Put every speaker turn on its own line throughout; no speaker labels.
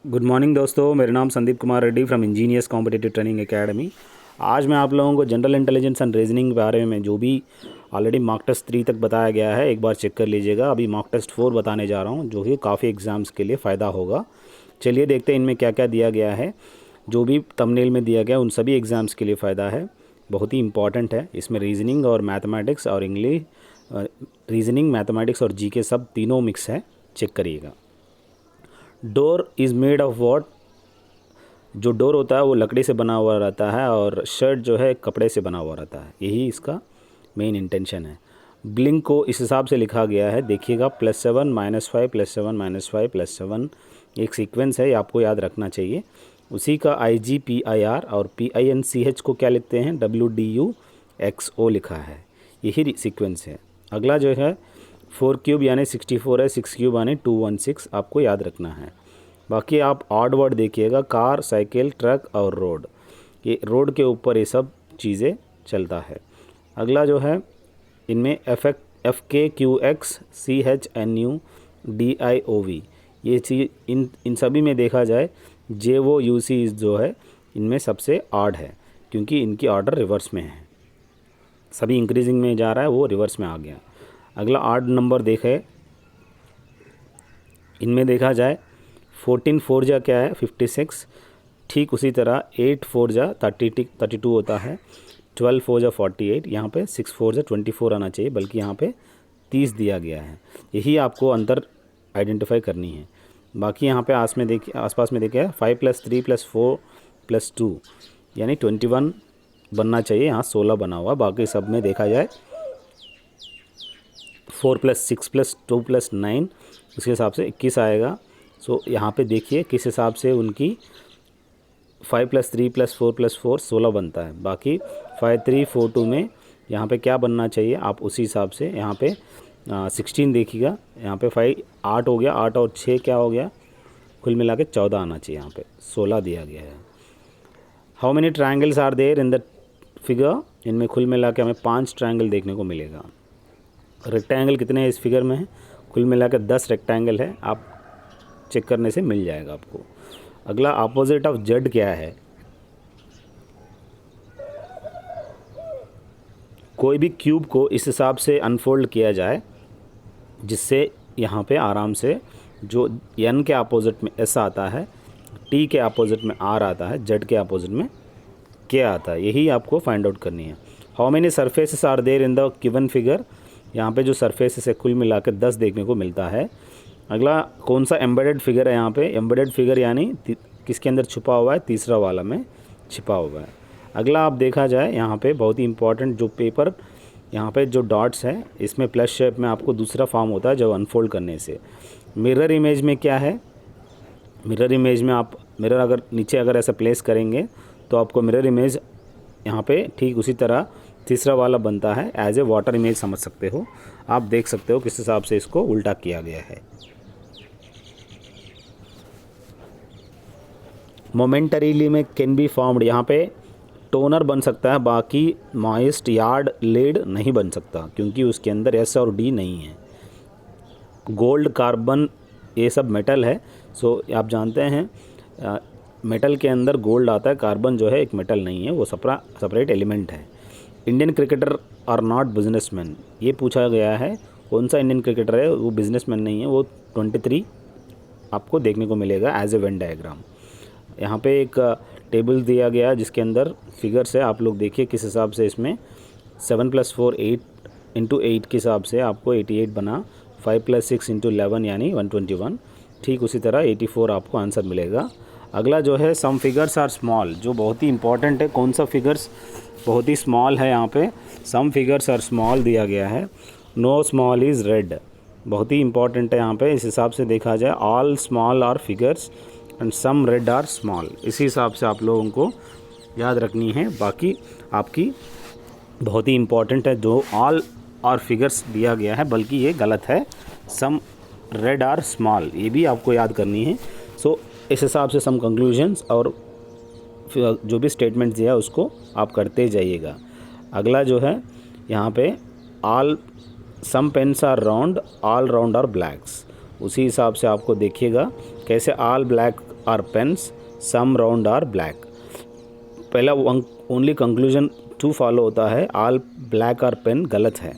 Good morning दोस्तों, मेरा नाम Sandeep Kumar Reddy from engineers competitive training academy. आज मैं आप लोगों को जनरल इंटेलिजेंस एंड रीजनिंग के बारे में जो भी ऑलरेडी मॉक टेस्ट 3 तक बताया गया है एक बार चेक कर लीजिएगा। अभी मॉक टेस्ट 4 बताने जा रहा हूँ जो कि काफ़ी एग्ज़ाम्स के लिए फ़ायदा होगा। चलिए देखते हैं इनमें क्या क्या दिया गया है। जो भी थंबनेल में दिया गया उन सभी एग्ज़ाम्स के लिए फ़ायदा है, बहुत ही इंपॉर्टेंट है। इसमें रीजनिंग और मैथमेटिक्स और इंग्लिश, रीजनिंग मैथमेटिक्स और जीके सब तीनों मिक्स है, चेक करिएगा। Door is made of what, जो डोर होता है वो लकड़ी से बना हुआ रहता है और शर्ट जो है कपड़े से बना हुआ रहता है, यही इसका मेन इंटेंशन है। ब्लिंक को इस हिसाब से लिखा गया है, देखिएगा +7 -5 +7 -5 +7 एक सीक्वेंस है, ये आपको याद रखना चाहिए। उसी का IGPIR और PINCH को क्या लिखते हैं, WDUXO लिखा है, यही सीक्वेंस है। अगला जो है 4 क्यूब यानी 64 है, 6 क्यूब यानी 216 आपको याद रखना है। बाकी आप ऑड वर्ड देखिएगा, कार, साइकिल, ट्रक और रोड, ये रोड के ऊपर ये सब चीज़ें चलता है। अगला जो है इनमें FKQX CHNU DIOV, ये चीज़ इन सभी में देखा जाए JOUC जो है इनमें सबसे ऑड है क्योंकि इनकी ऑर्डर रिवर्स में है, सभी इंक्रीजिंग में जा रहा है, वो रिवर्स में आ गया। अगला ऑड नंबर देखें, इनमें देखा जाए 14 4 जा क्या है 56, ठीक उसी तरह 8 4 जा 32 होता है, 12 4 जा 48, यहाँ पे 6 4 जा 24 आना चाहिए, बल्कि यहाँ पे 30 दिया गया है। यही आपको अंतर आइडेंटिफाई करनी है। बाकी यहाँ पे आसपास में देखिए 5 + 3 + 4 + 2 यानी 21 बनना चाहिए, यहाँ 16 बना हुआ। बाकी सब में देखा जाए 4 + 6 + 2 + 9 उसके हिसाब से 21 आएगा। सो यहाँ पे देखिए किस हिसाब से उनकी 5 + 3 + 4 + 4 16 बनता है। बाकी 5 3 4 2 में यहाँ पे क्या बनना चाहिए, आप उसी हिसाब से यहाँ पे 16 देखिएगा। यहाँ पे 5 8 हो गया, 8 और 6 क्या हो गया, कुल मिला के 14 आना चाहिए, यहाँ पे 16 दिया गया है। How many triangles are there in the figure, इनमें कुल मिला के हमें 5 ट्रायंगल देखने को मिलेगा। रेक्टेंगल कितने हैं इस फिगर में है, कुल मिला के 10 रेक्टेंगल है, आप चेक करने से मिल जाएगा आपको। अगला अपोजिट ऑफ जेड क्या है, कोई भी क्यूब को इस हिसाब से अनफोल्ड किया जाए जिससे यहाँ पे आराम से जो n के अपोजिट में s आता है, t के अपोजिट में r आता है, z के अपोजिट में k आता है, यही आपको फाइंड आउट करनी है। How many surfaces are there in the given figure, यहाँ पे जो सरफेसेस है कुल मिला के 10 देखने को मिलता है। अगला कौन सा एम्बेडेड फिगर है, यहाँ पे एम्बेडेड फिगर यानी किसके अंदर छुपा हुआ है, तीसरा वाला में छिपा हुआ है। अगला आप देखा जाए यहाँ पे बहुत ही इंपॉर्टेंट जो पेपर, यहाँ पे जो डॉट्स है इसमें प्लस शेप में आपको दूसरा फॉर्म होता है जब अनफोल्ड करने से। मिरर इमेज में क्या है, मिरर इमेज में आप मिरर अगर नीचे अगर ऐसा प्लेस करेंगे तो आपको मिरर इमेज यहाँ पे ठीक उसी तरह तीसरा वाला बनता है, एज ए वाटर इमेज समझ सकते हो। आप देख सकते हो किस हिसाब से इसको उल्टा किया गया है। मोमेंटरीली में कैन बी फॉर्म्ड, यहाँ पे टोनर बन सकता है, बाकी मॉइस्ट यार्ड लीड नहीं बन सकता क्योंकि उसके अंदर S और D नहीं है। गोल्ड, कार्बन, ये सब मेटल है। सो आप जानते हैं मेटल के अंदर गोल्ड आता है, कार्बन जो है एक मेटल नहीं है, वो सेपरेट एलिमेंट है। Indian cricketer are not businessman, ये पूछा गया है कौन सा इंडियन क्रिकेटर है वो बिजनेसमैन नहीं है, वो 23 आपको देखने को मिलेगा एज ए वेन डायग्राम। यहाँ पे एक टेबल दिया गया जिसके अंदर फिगर्स है, आप लोग देखिए किस हिसाब से इसमें 7 + 4 8 × 8 के हिसाब से आपको 88 बना, 5 + 6 × 11 यानी 121, ठीक उसी तरह 84 आपको आंसर मिलेगा। अगला जो है सम फिगर्स आर स्मॉल, जो बहुत ही इंपॉर्टेंट है, कौन सा फिगर्स बहुत ही स्मॉल है, यहाँ पे सम फिगर्स आर स्मॉल दिया गया है, नो स्मॉल इज़ रेड, बहुत ही इंपॉर्टेंट है यहाँ पे। इस हिसाब से देखा जाए all small are figures and some red are small, इसी हिसाब से आप लोगों को याद रखनी है। बाकी आपकी बहुत ही इंपॉर्टेंट है जो ऑल और फिगर्स दिया गया है, बल्कि ये गलत है, सम रेड आर स्मॉल, ये भी आपको याद करनी है। सो इस हिसाब से सम कंक्लूजन्स और जो भी स्टेटमेंट्स दिया उसको आप करते जाइएगा। अगला जो है यहाँ पे all some pens are round, all round are blacks, उसी हिसाब से आपको देखिएगा कैसे all black are pens, some round are black. पहला ओनली कंक्लूजन टू फॉलो होता है, ऑल ब्लैक आर पेन गलत है,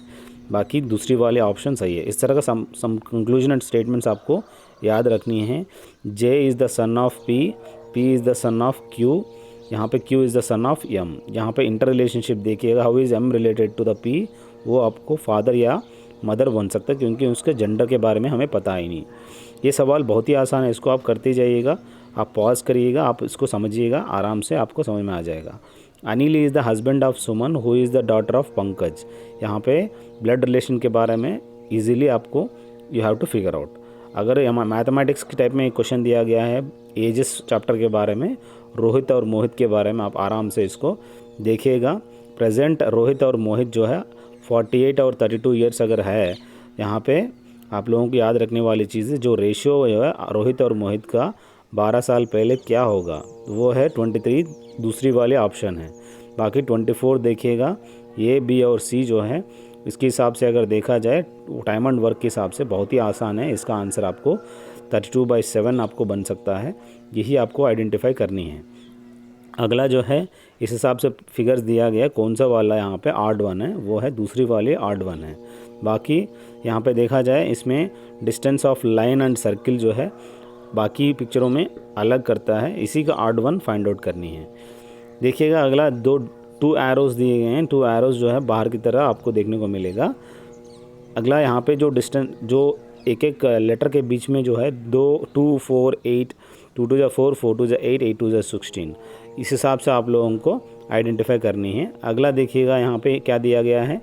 बाकी दूसरी वाले ऑप्शन सही है। इस तरह का सम कंक्लूजन एंड स्टेटमेंट्स आपको याद रखनी है। J is the son of P, P is the son of Q, यहाँ पे Q is the son of M. यहाँ पे इंटर रिलेशनशिप देखिएगा, how is M related to the P, वो आपको फादर या मदर बन सकता है क्योंकि उसके जेंडर के बारे में हमें पता ही नहीं। ये सवाल बहुत ही आसान है, इसको आप करते जाइएगा, आप पॉज करिएगा, आप इसको समझिएगा, आराम से आपको समझ में आ जाएगा। Anil is the husband of Suman who is the daughter of Pankaj. यहाँ पे ब्लड रिलेशन के बारे में इजीली आपको you have to figure out. अगर मैथमेटिक्स के टाइप में एक क्वेश्चन दिया गया है एजेस चैप्टर के बारे में, रोहित और मोहित के बारे में, आप आराम से इसको देखिएगा। प्रेजेंट रोहित और मोहित जो है 48 और 32 ईयर्स अगर है, यहाँ पे आप लोगों को याद रखने वाली चीज़ है, जो रेशियो है रोहित और मोहित का 12 साल पहले क्या होगा, वो है 23, दूसरी वाले ऑप्शन है। बाकी 24 देखिएगा, ए बी और सी जो है इसके हिसाब से अगर देखा जाए टाइम एंड वर्क के हिसाब से बहुत ही आसान है। इसका आंसर आपको 32/7 आपको बन सकता है, यही आपको आइडेंटिफाई करनी है। अगला जो है इस हिसाब से फिगर्स दिया गया, कौन सा वाला यहाँ पे ऑड वन है, वो है दूसरी वाली ऑड वन है। बाकी यहाँ पे देखा जाए इसमें distance of line and circle जो है बाकी पिक्चरों में अलग करता है, इसी का ऑड वन फाइंड आउट करनी है। देखिएगा अगला टू एरोज़ दिए गए हैं, टू एरोज़ जो है बाहर की तरह आपको देखने को मिलेगा। अगला यहाँ पे जो डिस्टेंस जो एक एक लेटर के बीच में जो है 2 4 8, 2 2 4, 4 2 8, 8 2 16, इस हिसाब से आप लोगों को आइडेंटिफाई करनी है। अगला देखिएगा यहाँ पे क्या दिया गया है,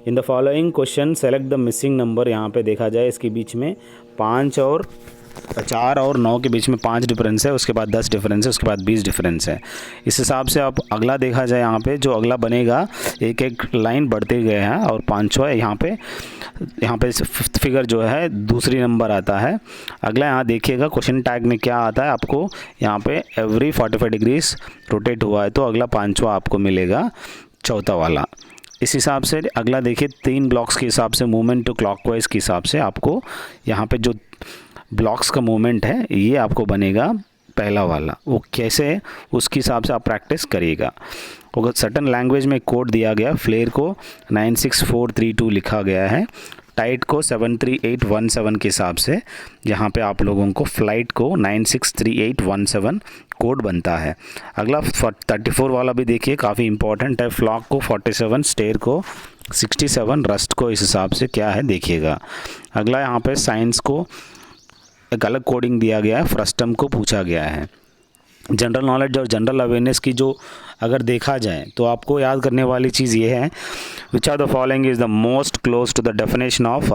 in the following question select the missing number. यहाँ पे देखा जाए इसके बीच में 4 और 9 के बीच में 5 डिफरेंस है, उसके बाद 10 डिफरेंस है, उसके बाद 20 डिफरेंस है। इस हिसाब से आप अगला देखा जाए, यहाँ पे जो अगला बनेगा एक एक लाइन बढ़ते गए हैं और 5 है यहाँ पे फिफ्थ फिगर जो है दूसरी नंबर आता है। अगला यहाँ देखिएगा क्वेश्चन टैग में क्या आता है, आपको यहाँ पे एवरी 45 डिग्रीज रोटेट हुआ है, तो अगला 5वां आपको मिलेगा, चौथा वाला। इस हिसाब से अगला देखिए 3 ब्लॉक्स के हिसाब से मूवमेंट टू क्लॉकवाइज के हिसाब से आपको यहाँ पे जो ब्लॉक्स का मूवमेंट है ये आपको बनेगा पहला वाला, वो कैसे है उसके हिसाब से आप प्रैक्टिस करिएगा। अगर सर्टन लैंग्वेज में कोड दिया गया, फ्लेयर को 96432 लिखा गया है, टाइट को 73817 के हिसाब से यहाँ पे आप लोगों को फ्लाइट को 963817 कोड बनता है। अगला 34 वाला भी देखिए काफ़ी इंपॉर्टेंट है, फ्लॉक को 47, स्टेयर को 67, रस्ट को इस हिसाब से क्या है देखिएगा। अगला यहाँ पे साइंस को एक अलग कोडिंग दिया गया है, फ्रस्टम को पूछा गया है। जनरल नॉलेज और जनरल अवेयरनेस की जो अगर देखा जाए तो आपको याद करने वाली चीज़ ये है, which are the following is the most close to the definition of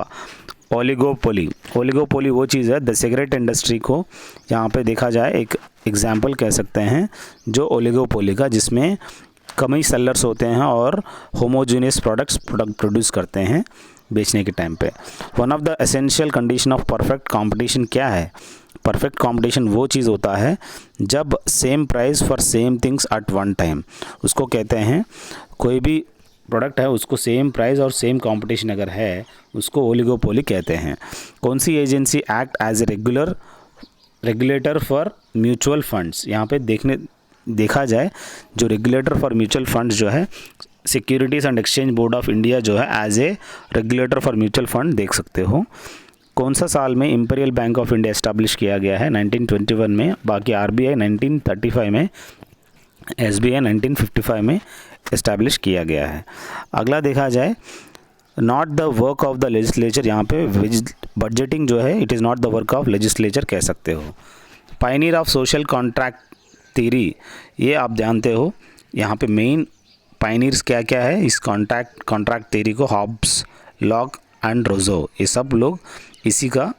oligopoly. Oligopoly वो चीज़ है, द सिगरेट इंडस्ट्री को यहाँ पे देखा जाए एक एग्जाम्पल कह सकते हैं जो ओलिगोपोली का, जिसमें कम ही सेलर्स होते हैं और होमोजीनियस प्रोडक्ट प्रोड्यूस करते हैं बेचने के टाइम पे। One of the essential condition of perfect competition क्या है, परफेक्ट कंपटीशन वो चीज़ होता है जब same price for same things at one time, उसको कहते हैं, कोई भी प्रोडक्ट है उसको सेम प्राइस और सेम कंपटीशन अगर है उसको ओलिगोपोली कहते हैं। कौन सी agency act as a regulator for mutual funds, यहाँ पे देखा जाए जो रेगुलेटर फॉर म्यूचुअल फंड्स जो है securities and exchange board of India जो है as a regulator for mutual fund देख सकते हो। कौन सा साल में imperial bank of India establish किया गया है, 1921 में, बाकी आरबीआई 1935 में, एसबीआई 1955 में एस्टैब्लिश किया गया है। अगला देखा जाए not the work of the legislature, यहाँ पे बजटिंग जो है it is not the work of legislature कह सकते हो। Pioneer of social contract theory, ये आप जानते हो, यहाँ पे मेन पायनियर्स क्या क्या है इस कॉन्ट्रैक्ट थ्योरी को, हॉब्स, लॉक एंड रोजो, ये सब लोग इसी का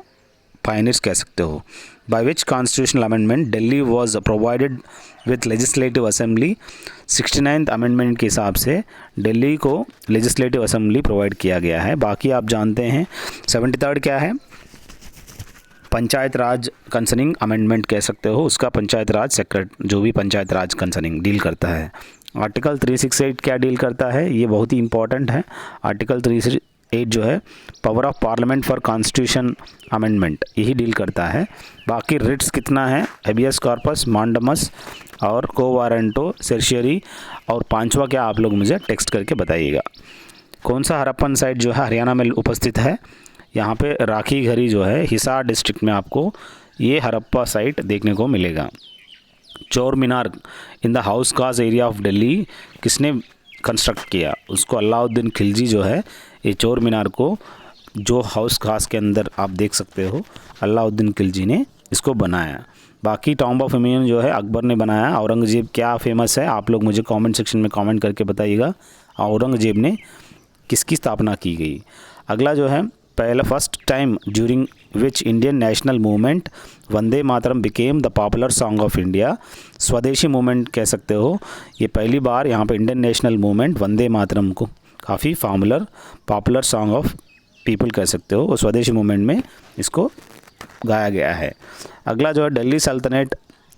पायनियर्स कह सकते हो। By which constitutional amendment Delhi was provided with legislative assembly, 69th amendment के हिसाब से दिल्ली को लेजिस्लेटिव असेंबली प्रोवाइड किया गया है। बाकी आप जानते हैं 73rd क्या है, पंचायत राज कंसर्निंग अमेंडमेंट कह सकते हो, उसका पंचायत राज सेक्रेटरी जो भी पंचायत राज कंसर्निंग डील करता है। आर्टिकल 368 क्या डील करता है, ये बहुत ही इंपॉर्टेंट है। आर्टिकल 8 जो है power of parliament for constitution amendment, यही डील करता है। बाकी रिट्स कितना है, हेबियस कॉर्पस, मांडमस और को वारंटो, सर्शियरी, और पांचवा क्या आप लोग मुझे टेक्स्ट करके बताइएगा। कौन सा हड़प्पन साइट जो है हरियाणा में उपस्थित है, यहाँ पे राखी घरी जो है हिसार डिस्ट्रिक्ट में आपको ये हड़प्पा साइट देखने को मिलेगा। चोर मीनार इन द हाउस खास एरिया ऑफ दिल्ली किसने कंस्ट्रक्ट किया, उसको अलाउद्दीन खिलजी जो है ये चोर मीनार को जो हाउस खास के अंदर आप देख सकते हो अलाउद्दीन खिलजी ने इसको बनाया। बाकी टॉम्ब ऑफ इम्यून जो है अकबर ने बनाया। औरंगजेब क्या फेमस है आप लोग मुझे कमेंट सेक्शन में कमेंट करके बताइएगा, औरंगजेब ने किसकी स्थापना की गई। अगला जो है पहला first time during which Indian national movement Vande Mataram became the popular song of India, स्वदेशी मूवमेंट कह सकते हो। ये पहली बार यहाँ पे Indian national movement Vande Mataram को काफ़ी पॉपुलर सॉन्ग ऑफ पीपल कह सकते हो, और स्वदेशी मूवमेंट में इसको गाया गया है। अगला जो है दिल्ली सल्तनत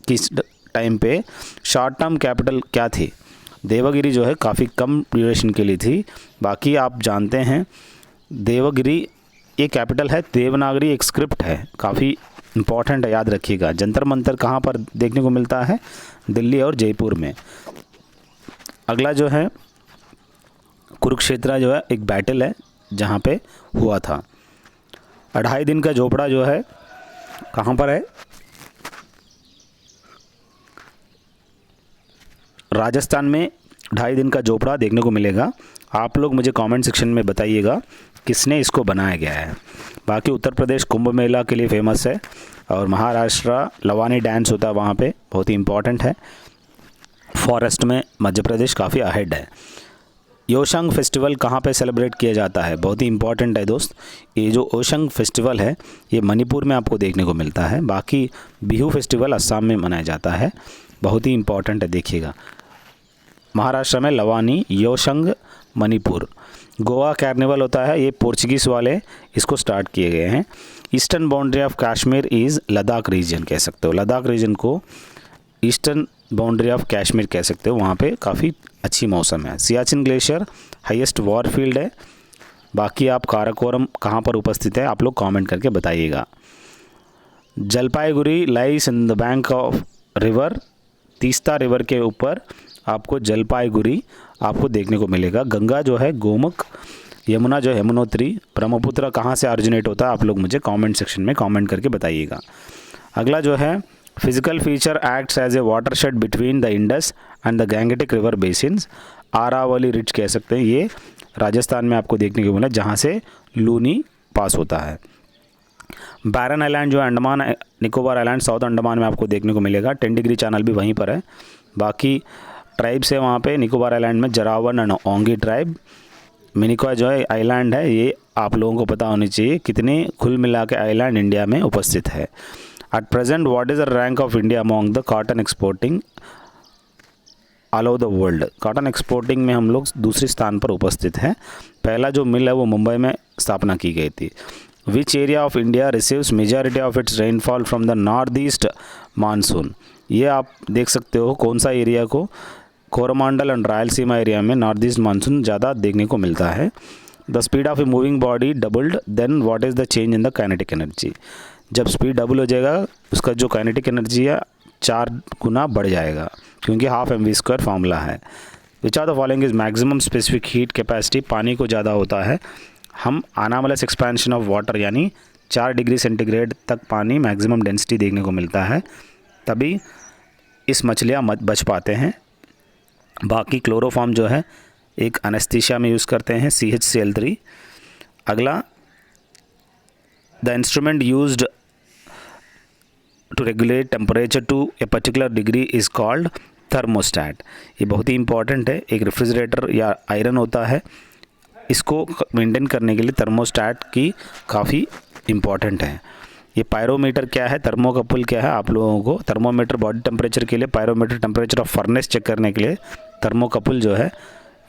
किस टाइम पे शॉर्ट टर्म कैपिटल क्या थी, देवगिरी जो है काफ़ी कम ड्यूरेशन के लिए थी। बाकी आप जानते हैं देवगिरी ये कैपिटल है, देवनागरी एक स्क्रिप्ट है, काफ़ी इम्पॉर्टेंट है, याद रखिएगा। जंतर मंतर कहाँ पर देखने को मिलता है, दिल्ली और जयपुर में। अगला जो है कुरुक्षेत्र जो है एक बैटल है जहाँ पे हुआ था। 2.5 दिन का झोपड़ा जो है कहाँ पर है, राजस्थान में 2.5 दिन का झोपड़ा देखने को मिलेगा। आप लोग मुझे कमेंट सेक्शन में बताइएगा किसने इसको बनाया गया है। बाकी उत्तर प्रदेश कुंभ मेला के लिए फेमस है, और महाराष्ट्र लवानी डांस होता है वहाँ पे, बहुत ही इम्पॉर्टेंट है। फॉरेस्ट में मध्य प्रदेश काफ़ी अहेड है। योशंग फेस्टिवल कहाँ पे सेलिब्रेट किया जाता है, बहुत ही इंपॉर्टेंट है दोस्त। ये जो ओशंग फेस्टिवल है ये मणिपुर में आपको देखने को मिलता है। बाकी बिहू फेस्टिवल असम में मनाया जाता है, बहुत ही इंपॉर्टेंट है, देखिएगा। महाराष्ट्र में लवानी, योशंग मणिपुर। गोवा कार्निवल होता है, ये पोर्चुगीज़ वाले इसको स्टार्ट किए गए हैं। Eastern boundary of Kashmir is Ladakh region कह सकते हो, लद्दाख रीजन को ईस्टर्न बाउंड्री ऑफ कश्मीर कह सकते हो, वहाँ पे काफ़ी अच्छी मौसम है। Siachen glacier highest war field है। बाकी आप काराकोरम कहाँ पर उपस्थित है आप लोग कमेंट करके बताइएगा। Jalpaiguri lies in the bank of river, Teesta river के ऊपर आपको जलपाईगुड़ी आपको देखने को मिलेगा। गंगा जो है गोमुख, यमुना जो है यमुनोत्री, ब्रह्मपुत्र कहाँ से ऑरिजिनेट होता है आप लोग मुझे कमेंट सेक्शन में कमेंट करके बताइएगा। अगला जो है physical feature acts as a watershed between the Indus and the Gangetic river basins, Aravalli ridge कह सकते हैं, ये राजस्थान में आपको देखने को मिला जहाँ से लूनी पास होता है। बैरन आइलैंड जो है अंडमान निकोबार आइलैंड साउथ अंडमान में आपको देखने को मिलेगा। 10 डिग्री चैनल भी वहीं पर है। बाकी ट्राइब्स है वहाँ पे निकोबार आइलैंड में, जरावन एंड ओंगी ट्राइब। मिनिकॉय जो है आइलैंड है, ये आप लोगों को पता होनी चाहिए कितने कुल मिला के आइलैंड इंडिया में उपस्थित है। At present what is the rank of India among the cotton exporting all over the world. Cotton exporting में हम लोग दूसरे स्थान पर उपस्थित हैं। पहला जो मिल है वो मुंबई में स्थापना की गई थी। Which area of India receives majority of its rainfall from the north east monsoon, ये आप देख सकते हो कौन सा एरिया को, कोरोमंडल एंड रायलसीमा एरिया में नॉर्थ ईस्ट मानसून ज़्यादा देखने को मिलता है। The speed of a moving body doubled then what is the change in the kinetic energy, जब स्पीड डबल हो जाएगा उसका जो काइनेटिक एनर्जी है 4 गुना बढ़ जाएगा, क्योंकि हाफ mv² फार्मूला है। Which are the following is maximum specific heat capacity, पानी को ज़्यादा होता है। हम अनामलस एक्सपेंशन ऑफ वाटर यानी 4 डिग्री सेंटीग्रेड तक पानी मैक्सिमम डेंसिटी देखने को मिलता है, तभी इस मछलियाँ बच पाते हैं। बाकी क्लोरोफॉर्म जो है एक एनेस्थीसिया में यूज़ करते हैं, CHCl3। अगला the instrument used to regulate temperature to a particular degree is called thermostat. ये बहुत ही इंपॉर्टेंट है, एक रेफ्रिजरेटर या आयरन होता है, इसको मेंटेन करने के लिए थर्मोस्टैट की काफ़ी इम्पॉर्टेंट है। ये पायरोमीटर क्या है, थर्मोकपल क्या है, आप लोगों को थर्मोमीटर बॉडी टेम्परेचर के लिए, pyrometer temperature of furnace check करने के लिए, थर्मोकपल जो है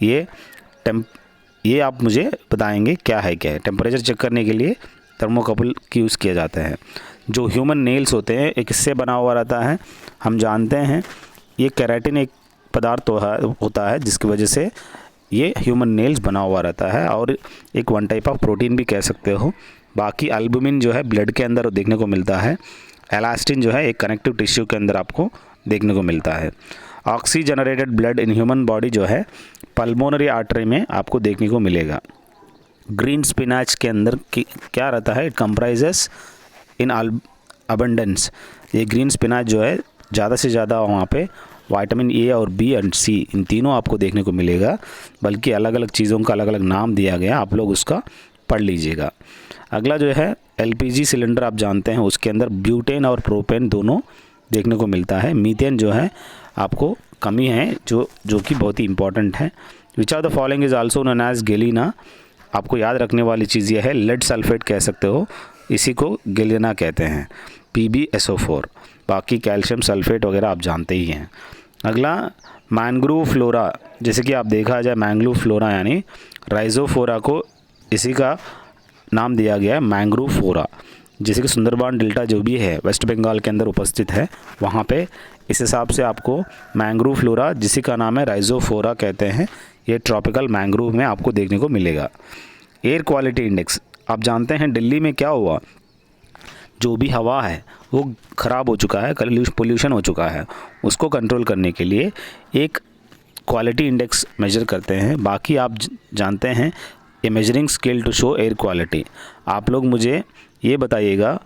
ये आप मुझे बताएंगे क्या है टेम्परेचर चेक करने के लिए थर्मोकपल की यूज़ किया जाता है। जो ह्यूमन नेल्स होते हैं एक इससे बना हुआ रहता है, हम जानते हैं ये केराटिन एक पदार्थ होता है जिसकी वजह से ये ह्यूमन नेल्स बना हुआ रहता है और एक वन टाइप ऑफ प्रोटीन भी कह सकते हो। बाकी एल्बुमिन जो है ब्लड के अंदर देखने को मिलता है। एलास्टिन जो है एक कनेक्टिव टिश्यू के अंदर आपको देखने को मिलता है। ऑक्सीजनरेटेड ब्लड इन ह्यूमन बॉडी जो है पल्मोनरी आर्टरी में आपको देखने को मिलेगा। ग्रीन स्पिनाच के अंदर क्या रहता है, इट कंप्राइजेस इन अबंडेंस। ये ग्रीन स्पिनाच जो है ज़्यादा से ज़्यादा वहाँ पे विटामिन ए और बी एंड सी इन तीनों आपको देखने को मिलेगा, बल्कि अलग अलग चीज़ों का अलग अलग नाम दिया गया, आप लोग उसका पढ़ लीजिएगा। अगला जो है एलपीजी सिलेंडर आप जानते हैं, उसके अंदर ब्यूटेन और प्रोपेन दोनों देखने को मिलता है। मीथेन जो है आपको कमी है जो कि बहुत ही इंपॉर्टेंट है। Which of the following is also known as galena. आपको याद रखने वाली चीज़ यह है, लेड सल्फेट कह सकते हो, इसी को गेलिना कहते हैं। PbSO4, बाकी कैल्शियम सल्फेट वगैरह आप जानते ही हैं। अगला मैंग्रोव फ्लोरा, जैसे कि आप देखा जाए मैंग्रोव फ्लोरा यानी राइजोफोरा को इसी का नाम दिया गया है मैंग्रोव फ्लोरा। जैसे कि सुंदरबान डेल्टा जो भी है वेस्ट बंगाल के अंदर उपस्थित है, वहाँ पे इस हिसाब से आपको मैंग्रोव फ्लोरा जिसी का नाम है राइजोफोरा कहते हैं, ये ट्रॉपिकल मैंग्रोव में आपको देखने को मिलेगा। एयर क्वालिटी इंडेक्स, आप जानते हैं दिल्ली में क्या हुआ, जो भी हवा है वो ख़राब हो चुका है, पोल्यूशन हो चुका है, उसको कंट्रोल करने के लिए एक क्वालिटी इंडेक्स मेजर करते हैं। बाकी आप जानते हैं a measuring scale to show air quality. आप लोग मुझे ये बताइएगा,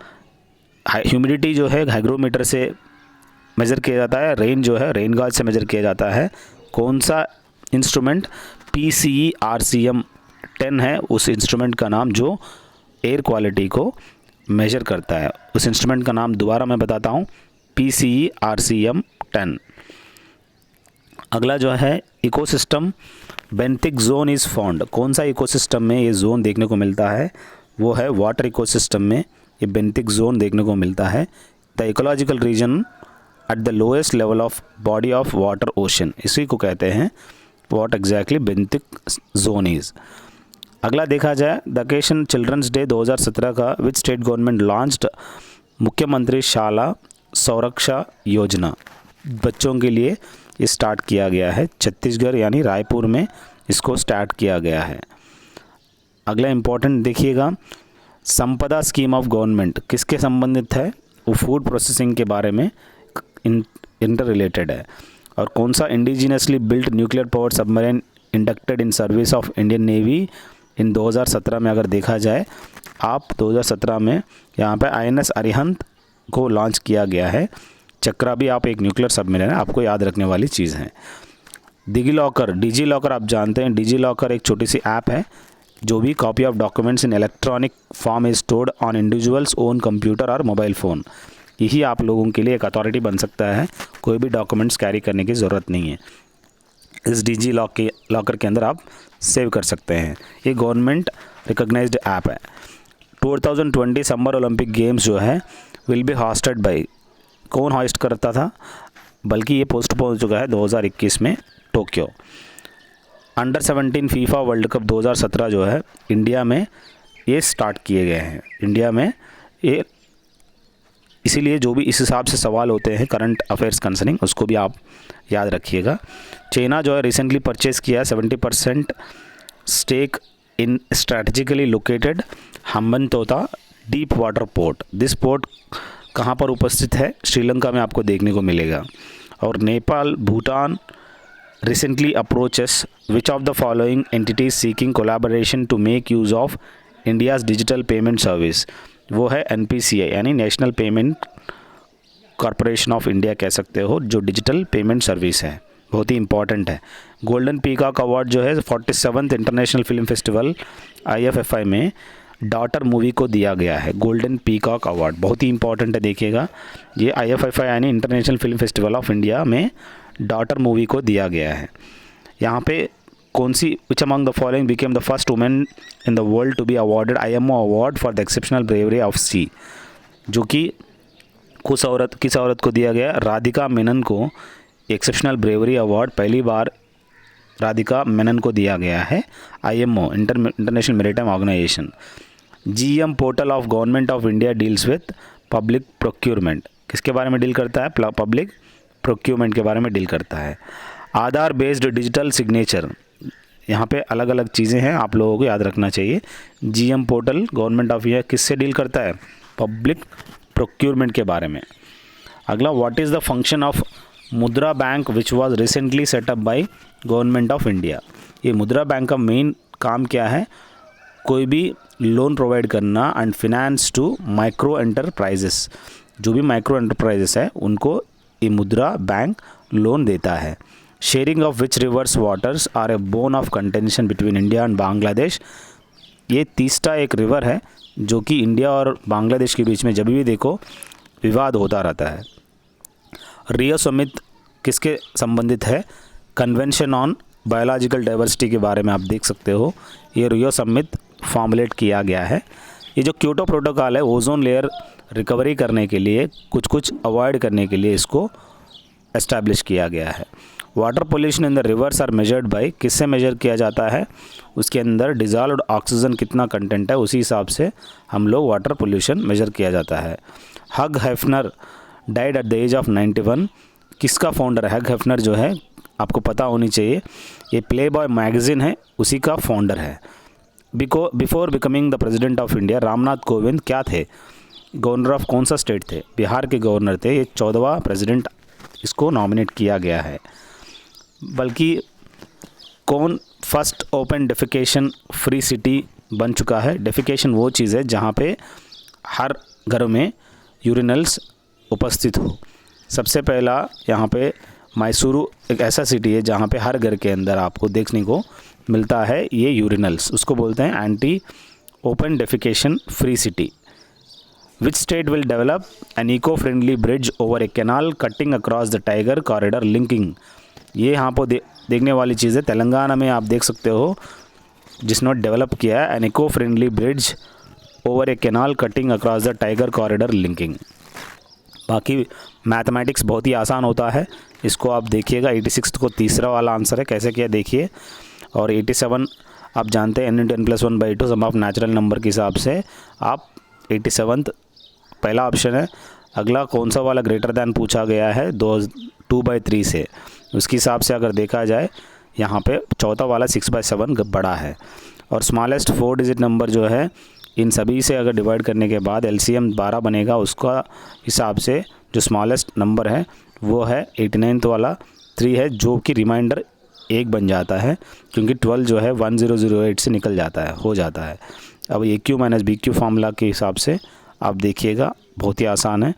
ह्यूमिडिटी जो है हाइग्रोमीटर से मेज़र किया जाता है, रेन जो है रेन गॉज से मेज़र किया जाता है। कौन सा इंस्ट्रूमेंट PCE RCM 10 है उस इंस्ट्रूमेंट का नाम जो एयर क्वालिटी को मेजर करता है। उस इंस्ट्रूमेंट का नाम दोबारा मैं बताता हूँ, PCE RCM 10। अगला जो है ecosystem benthic zone is found. कौन सा इकोसिस्टम में ये जोन देखने को मिलता है, वो है वाटर इकोसिस्टम में ये बेंथिक जोन देखने को मिलता है। The ecological region at the lowest level of body of water ocean, इसी को कहते हैं what exactly benthic zone is. अगला देखा जाए द ओकेशन चिल्ड्रंस डे 2017 का विच स्टेट गवर्नमेंट लॉन्च्ड, मुख्यमंत्री शाला संरक्षा योजना, बच्चों के लिए ये स्टार्ट किया गया है। छत्तीसगढ़ यानी रायपुर में इसको स्टार्ट किया गया है। अगला इम्पोर्टेंट देखिएगा, संपदा स्कीम ऑफ गवर्नमेंट किसके संबंधित है, वो फूड प्रोसेसिंग के बारे में इंटर रिलेटेड है। और कौन सा indigenously built nuclear powered submarine inducted in service of Indian navy in 2017 में अगर देखा जाए, आप 2017 में यहाँ पे INS अरिहंत को लॉन्च किया गया है। चक्रा भी आप एक न्यूक्लियर सबमरीन है, आपको याद रखने वाली चीज़ है। डिजी लॉकर आप जानते हैं, डिजी लॉकर एक छोटी सी ऐप है जो भी copy of documents in electronic form is stored on individuals own computer और मोबाइल फ़ोन। यही आप लोगों के लिए एक अथॉरिटी बन सकता है, कोई भी डॉक्यूमेंट्स कैरी करने की ज़रूरत नहीं है, इस डिजी लॉकर के अंदर आप सेव कर सकते हैं। ये गवर्नमेंट रिकॉग्नाइज्ड ऐप है। 2020 समर ओलंपिक गेम्स जो है विल बी हॉस्टेड बाय, कौन हॉस्ट करता था, बल्कि ये पोस्टपोन हो चुका है 2021 में Tokyo. Under 17 FIFA world cup 2017 जो है इंडिया में ये स्टार्ट किए गए हैं, इंडिया में ये, इसीलिए जो भी इस हिसाब से सवाल होते हैं करंट अफेयर्स कंसर्निंग, उसको भी आप याद रखिएगा। चाइना जो है रिसेंटली परचेज़ किया है 70% stake in strategically located Hambantota deep water port. This port कहाँ पर उपस्थित है, श्रीलंका में आपको देखने को मिलेगा। और Nepal Bhutan recently approaches which of the following entities seeking collaboration to make use of India's digital payment service, वो है NPCI यानी national payment corporation of India कह सकते हो, जो डिजिटल पेमेंट सर्विस है, बहुत ही इंपॉर्टेंट है। गोल्डन पीकॉक अवार्ड जो है 47th international film festival IFFI में डॉटर मूवी को दिया गया है। गोल्डन पीकॉक अवार्ड बहुत ही इंपॉर्टेंट है, देखिएगा ये IFFI यानी international film festival of India में डॉटर मूवी को दिया गया है। यहाँ पे कौन सी which among the following became the first women in the world to be awarded IMO award for the exceptional bravery of sea, जो कि किस औरत को दिया गया, राधिका मेनन को एक्सेप्शनल ब्रेवरी अवार्ड पहली बार राधिका मेनन को दिया गया है। IMO international maritime organisation. GM portal of government of India deals with public procurement, किसके बारे में डील करता है, पब्लिक प्रोक्योरमेंट के बारे में डील करता है। आधार बेस्ड डिजिटल सिग्नेचर, यहाँ पे अलग अलग चीज़ें हैं, आप लोगों को याद रखना चाहिए। GM portal government of India किससे डील करता है? पब्लिक प्रोक्योरमेंट के बारे में। अगला, what is the function of Mudra bank which was recently setup by government of India? ये मुद्रा बैंक का मेन काम क्या है? कोई भी लोन प्रोवाइड करना and finance to micro enterprises. जो भी माइक्रो एंटरप्राइजेस है उनको ये मुद्रा बैंक लोन देता है। Sharing of which rivers waters are a bone of contention between India and Bangladesh. ये तीसरा एक रिवर है जो कि इंडिया और बांग्लादेश के बीच में जब भी देखो विवाद होता रहता है। रियो समिट किसके संबंधित है? कन्वेंशन ऑन बायोलॉजिकल डाइवर्सिटी के बारे में आप देख सकते हो। ये रियो समिट फॉर्मुलेट किया गया है। ये जो क्योटो प्रोटोकॉल है ओजोन लेयर रिकवरी करने के लिए, कुछ अवॉइड करने के लिए इसको एस्टैब्लिश किया गया है। Water pollution in the rivers are measured by, किससे मेजर किया जाता है? उसके अंदर डिजॉल्व्ड ऑक्सीजन कितना कंटेंट है उसी हिसाब से हम लोग वाटर पोल्यूशन मेजर किया जाता है। Hugh Hefner died at the age of 91। किसका फाउंडर है? हग हेफनर जो है आपको पता होनी चाहिए, ये प्ले बॉय मैगजीन है उसी का फाउंडर है। Before becoming the president of India Ramnath Kovind क्या थे? गवर्नर ऑफ कौन सा स्टेट थे? बिहार के गवर्नर थे। ये 14वां प्रेसिडेंट इसको नॉमिनेट किया गया है। बल्कि कौन first open defecation free city बन चुका है? डेफिकेशन वो चीज़ है जहाँ पे हर घर में यूरिनल्स उपस्थित हो। सबसे पहला यहाँ पे मैसूरू एक ऐसा सिटी है जहाँ पे हर घर के अंदर आपको देखने को मिलता है ये यूरिनल्स, उसको बोलते हैं anti open defecation free city. Which state will develop an eco friendly bridge over a canal cutting across the tiger corridor linking? ये यहाँ पर देखने वाली चीज़ है। तेलंगाना में आप देख सकते हो जिसने डेवलप किया है an eco friendly bridge over a canal cutting across the tiger corridor linking. बाकी मैथमेटिक्स बहुत ही आसान होता है, इसको आप देखिएगा। 86 को तीसरा वाला आंसर है, कैसे किया देखिए। और 87 आप जानते हैं n × n + 1/2 sum of natural number के हिसाब से आप 87 पहला ऑप्शन है। अगला कौन सा वाला ग्रेटर दैन पूछा गया है? 2/3 से, उसके हिसाब से अगर देखा जाए यहाँ पे चौथा वाला 6/7 बड़ा है। और स्मॉलेस्ट 4 डिजिट नंबर जो है इन सभी से अगर डिवाइड करने के बाद एलसीएम 12 बनेगा, उसका हिसाब से जो स्मॉलेस्ट नंबर है वो है 89 वाला 3 है, जो कि रिमाइंडर 1 बन जाता है क्योंकि 12 जो है 1008 से निकल जाता है, हो जाता है। अब AQ - BQ फार्मूला के हिसाब से आप देखिएगा, बहुत ही आसान है।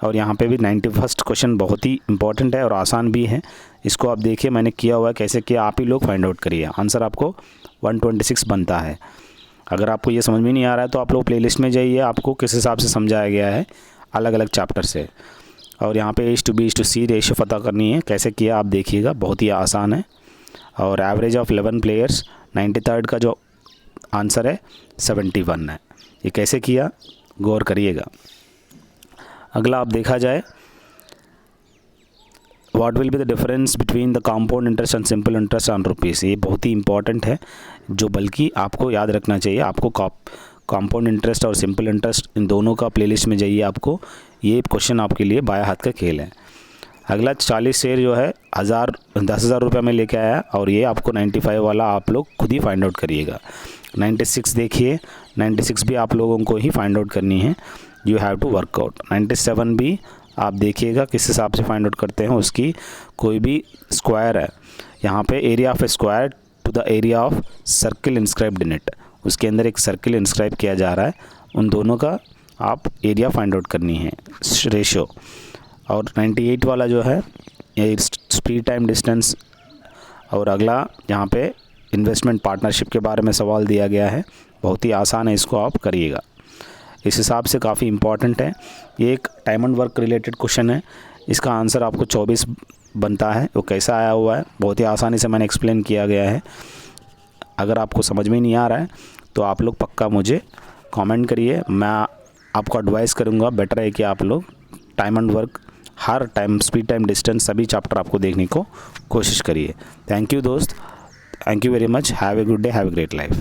और यहाँ पे भी 91st क्वेश्चन बहुत ही इंपॉर्टेंट है और आसान भी है। इसको आप देखिए मैंने किया हुआ है, कैसे किया आप ही लोग फाइंड आउट करिए। आंसर आपको 126 बनता है। अगर आपको ये समझ में नहीं आ रहा है तो आप लोग प्लेलिस्ट में जाइए, आपको किस हिसाब से समझाया गया है अलग अलग चैप्टर से। और यहाँ पे A/B/C रेशियो पता करनी है, कैसे किया आप देखिएगा, बहुत ही आसान है। और एवरेज ऑफ 11 प्लेयर्स 93rd का जो आंसर है 71 है। ये कैसे किया गौर करिएगा। अगला आप देखा जाए, what will be the difference between the compound interest and simple interest on rupees? ये बहुत ही इंपॉर्टेंट है, जो बल्कि आपको याद रखना चाहिए। आपको कंपाउंड इंटरेस्ट और सिंपल इंटरेस्ट इन दोनों का प्लेलिस्ट में जाइए, आपको ये क्वेश्चन आपके लिए बाया हाथ का खेल है। अगला 40 शेयर जो है 10,000 रुपये में लेके आया, और ये आपको 95 वाला आप लोग खुद ही फाइंड आउट करिएगा। 96 देखिए, 96 भी आप लोगों को ही फाइंड आउट करनी है, यू हैव टू वर्कआउट। 97 भी आप देखिएगा किस हिसाब से फाइंड आउट करते हैं। उसकी कोई भी स्क्वायर है, यहाँ पे area of a square to the area of circle inscribed in it, उसके अंदर एक सर्किल इंस्क्राइब किया जा रहा है, उन दोनों का आप एरिया फाइंड आउट करनी है, रेशो। और 98 वाला जो है ये स्पीड टाइम डिस्टेंस। और अगला यहाँ पे इन्वेस्टमेंट पार्टनरशिप के बारे में सवाल दिया गया है, बहुत ही आसान है, इसको आप करिएगा। इस हिसाब से काफ़ी इंपॉर्टेंट है। ये एक time and work related question है, इसका आंसर आपको 24 बनता है। वो कैसा आया हुआ है बहुत ही आसानी से मैंने एक्सप्लेन किया गया है। अगर आपको समझ में नहीं आ रहा है तो आप लोग पक्का मुझे कमेंट करिए, मैं आपको एडवाइस करूँगा। बेटर है कि आप लोग time and work, her time, speed time distance, सभी चैप्टर आपको देखने को कोशिश करिए। थैंक यू दोस्त, thank you very much, have a good day, have a great life.